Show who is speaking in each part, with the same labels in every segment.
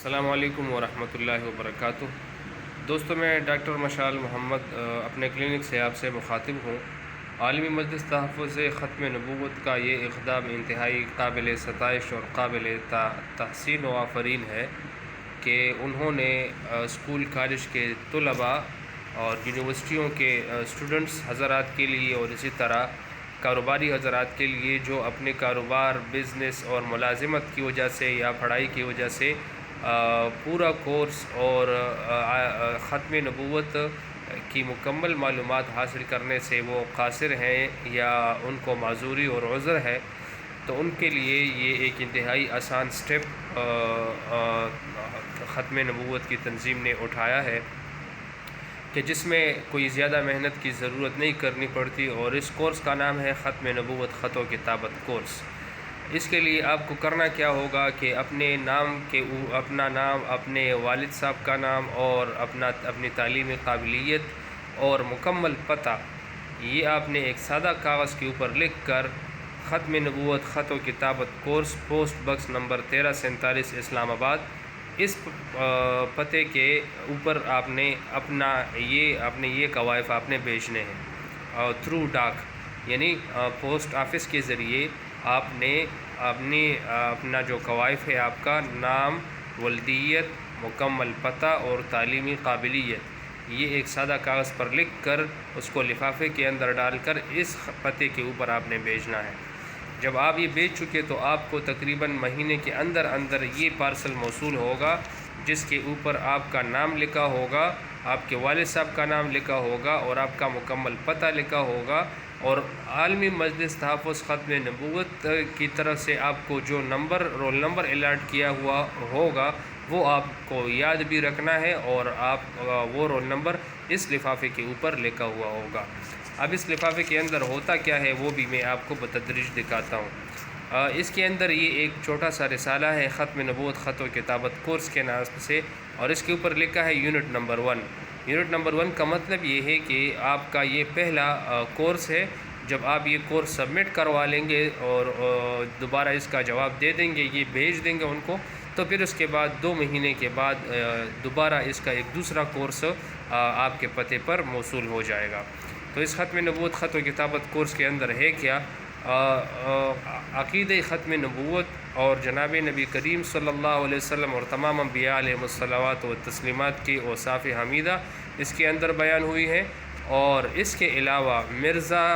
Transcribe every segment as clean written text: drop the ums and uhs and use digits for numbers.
Speaker 1: السلام علیکم ورحمۃ اللہ وبرکاتہ۔ دوستوں، میں ڈاکٹر مشال محمد اپنے کلینک سے آپ سے مخاطب ہوں۔ عالمی مجلس تحفظ ختم نبوت کا یہ اقدام انتہائی قابل ستائش اور قابل تحسین و آفرین ہے کہ انہوں نے اسکول کالج کے طلباء اور یونیورسٹیوں کے اسٹوڈنٹس حضرات کے لیے اور اسی طرح کاروباری حضرات کے لیے جو اپنے کاروبار، بزنس اور ملازمت کی وجہ سے یا پڑھائی کی وجہ سے پورا کورس اور ختم نبوت کی مکمل معلومات حاصل کرنے سے وہ قاصر ہیں یا ان کو معذوری اور عذر ہے، تو ان کے لیے یہ ایک انتہائی آسان سٹیپ ختم نبوت کی تنظیم نے اٹھایا ہے کہ جس میں کوئی زیادہ محنت کی ضرورت نہیں کرنی پڑتی، اور اس کورس کا نام ہے ختم نبوت خط و کتابت کورس۔ اس کے لیے آپ کو کرنا کیا ہوگا کہ اپنا نام، اپنے والد صاحب کا نام اور اپنی تعلیمی قابلیت اور مکمل پتہ، یہ آپ نے ایک سادہ کاغذ کے اوپر لکھ کر ختم نبوت خط و کتابت کورس، پوسٹ باکس نمبر 1347 اسلام آباد، اس پتے کے اوپر آپ نے اپنے یہ قوائف آپ نے بھیجنے ہیں تھرو ڈاک، یعنی پوسٹ آفس کے ذریعے آپ نے اپنا جو قوائف ہے، آپ کا نام، ولدیت، مکمل پتہ اور تعلیمی قابلیت، یہ ایک سادہ کاغذ پر لکھ کر اس کو لفافے کے اندر ڈال کر اس پتے کے اوپر آپ نے بھیجنا ہے۔ جب آپ یہ بھیج چکے تو آپ کو تقریباً مہینے کے اندر یہ پارسل موصول ہوگا، جس کے اوپر آپ کا نام لکھا ہوگا، آپ کے والد صاحب کا نام لکھا ہوگا اور آپ کا مکمل پتہ لکھا ہوگا، اور عالمی مجلس تحفظ ختم نبوت کی طرف سے آپ کو جو رول نمبر الاٹ کیا ہوا ہوگا وہ آپ کو یاد بھی رکھنا ہے، اور وہ رول نمبر اس لفافے کے اوپر لکھا ہوا ہوگا۔ اب اس لفافے کے اندر ہوتا کیا ہے وہ بھی میں آپ کو بتدریج دکھاتا ہوں۔ اس کے اندر یہ ایک چھوٹا سا رسالہ ہے ختم نبوت خط و کتابت کورس کے نام سے، اور اس کے اوپر لکھا ہے یونٹ نمبر 1۔ یونٹ نمبر 1 کا مطلب یہ ہے کہ آپ کا یہ پہلا کورس ہے۔ جب آپ یہ کورس سبمٹ کروا لیں گے اور دوبارہ اس کا جواب دے دیں گے، یہ بھیج دیں گے ان کو، تو پھر اس کے بعد 2 مہینے کے بعد دوبارہ اس کا ایک دوسرا کورس آپ کے پتے پر موصول ہو جائے گا۔ تو اس ختم نبوت خط و کتابت کورس کے اندر ہے کیا؟ عقیدہ ختم نبوت اور جناب نبی کریم صلی اللہ علیہ وسلم اور تمام انبیاء علیہ الصلوات و تسلیمات کی اوصاف حمیدہ اس کے اندر بیان ہوئی ہے، اور اس کے علاوہ مرزا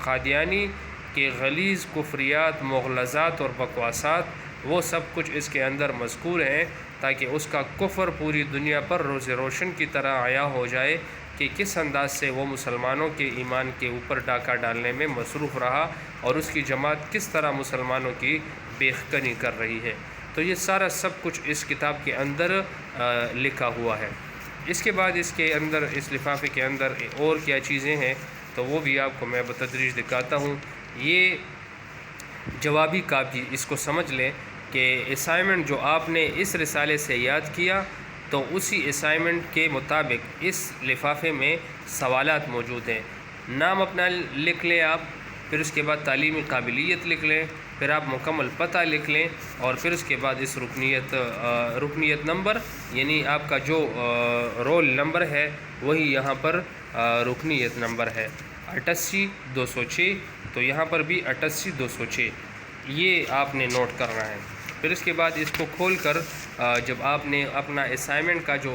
Speaker 1: قادیانی کے غلیظ کفریات، مغلظات اور بکواسات، وہ سب کچھ اس کے اندر مذکور ہیں، تاکہ اس کا کفر پوری دنیا پر روز روشن کی طرح عیاں ہو جائے کہ کس انداز سے وہ مسلمانوں کے ایمان کے اوپر ڈاکہ ڈالنے میں مصروف رہا، اور اس کی جماعت کس طرح مسلمانوں کی بیخکنی کر رہی ہے۔ تو یہ سارا سب کچھ اس کتاب کے اندر لکھا ہوا ہے۔ اس کے بعد اس کے اندر، اس لفافے کے اندر اور کیا چیزیں ہیں تو وہ بھی آپ کو میں بتدریج دکھاتا ہوں۔ یہ جوابی کاپی، اس کو سمجھ لیں کہ اسائنمنٹ جو آپ نے اس رسالے سے یاد کیا، تو اسی اسائنمنٹ کے مطابق اس لفافے میں سوالات موجود ہیں۔ نام اپنا لکھ لیں آپ، پھر اس کے بعد تعلیمی قابلیت لکھ لیں، پھر آپ مکمل پتہ لکھ لیں، اور پھر اس کے بعد اس رکنیت نمبر، یعنی آپ کا جو رول نمبر ہے وہی یہاں پر رکنیت نمبر ہے 88206، تو یہاں پر بھی 88206 یہ آپ نے نوٹ کرنا ہے۔ پھر اس کے بعد اس کو کھول کر جب آپ نے اپنا اسائنمنٹ کا جو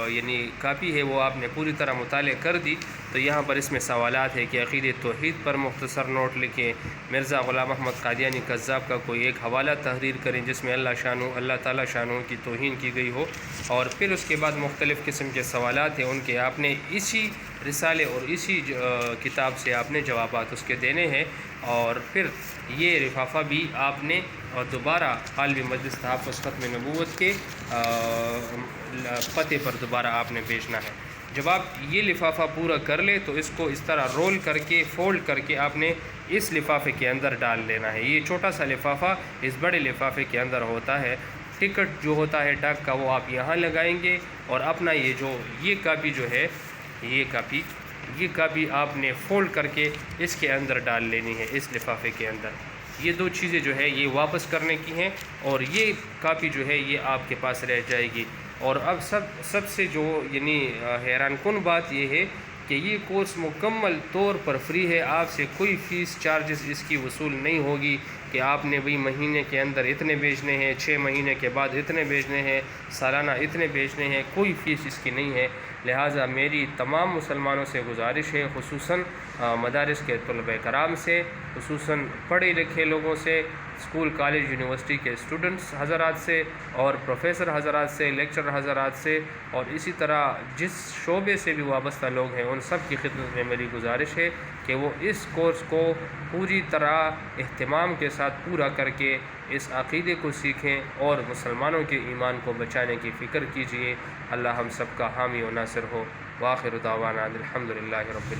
Speaker 1: یعنی کاپی ہے وہ آپ نے پوری طرح مطالعہ کر دی، تو یہاں پر اس میں سوالات ہے کہ عقیدہ توحید پر مختصر نوٹ لکھیں، مرزا غلام احمد قادیانی کذاب کا کوئی ایک حوالہ تحریر کریں جس میں اللہ تعالیٰ شانہ کی توہین کی گئی ہو، اور پھر اس کے بعد مختلف قسم کے سوالات ہیں ان کے آپ نے اسی رسالے اور اسی کتاب سے آپ نے جوابات اس کے دینے ہیں، اور پھر یہ لفافہ بھی آپ نے دوبارہ عالمی مجلس تحفظ ختم نبوت کے پتے پر دوبارہ آپ نے بھیجنا ہے۔ جب آپ یہ لفافہ پورا کر لیں تو اس کو اس طرح رول کر کے، فولڈ کر کے آپ نے اس لفافے کے اندر ڈال لینا ہے۔ یہ چھوٹا سا لفافہ اس بڑے لفافے کے اندر ہوتا ہے۔ ٹکٹ جو ہوتا ہے ڈاک کا وہ آپ یہاں لگائیں گے، اور اپنا یہ کاپی جو ہے، یہ کاپی آپ نے فولڈ کر کے اس کے اندر ڈال لینی ہے، اس لفافے کے اندر۔ یہ 2 چیزیں جو ہے یہ واپس کرنے کی ہیں، اور یہ کاپی جو ہے یہ آپ کے پاس رہ جائے گی۔ اور اب سب سے جو یعنی حیران کن بات یہ ہے کہ یہ کورس مکمل طور پر فری ہے، آپ سے کوئی فیس چارجز اس کی وصول نہیں ہوگی کہ آپ نے بھئی مہینے کے اندر اتنے بھیجنے ہیں، 6 مہینے کے بعد اتنے بھیجنے ہیں، سالانہ اتنے بھیجنے ہیں، کوئی فیس اس کی نہیں ہے۔ لہٰذا میری تمام مسلمانوں سے گزارش ہے، خصوصاً مدارس کے طلباء کرام سے، خصوصاً پڑھے لکھے لوگوں سے، اسکول کالج یونیورسٹی کے اسٹوڈنٹس حضرات سے اور پروفیسر حضرات سے، لیکچرر حضرات سے، اور اسی طرح جس شعبے سے بھی وابستہ لوگ ہیں ان سب کی خدمت میں میری گزارش ہے کہ وہ اس کورس کو پوری طرح اہتمام کے ساتھ پورا کر کے اس عقیدے کو سیکھیں اور مسلمانوں کے ایمان کو بچانے کی فکر کیجیے۔ اللہ ہم سب کا حامی و ناصر ہو۔ وآخر دعوانا الحمدللہ رب العالمین۔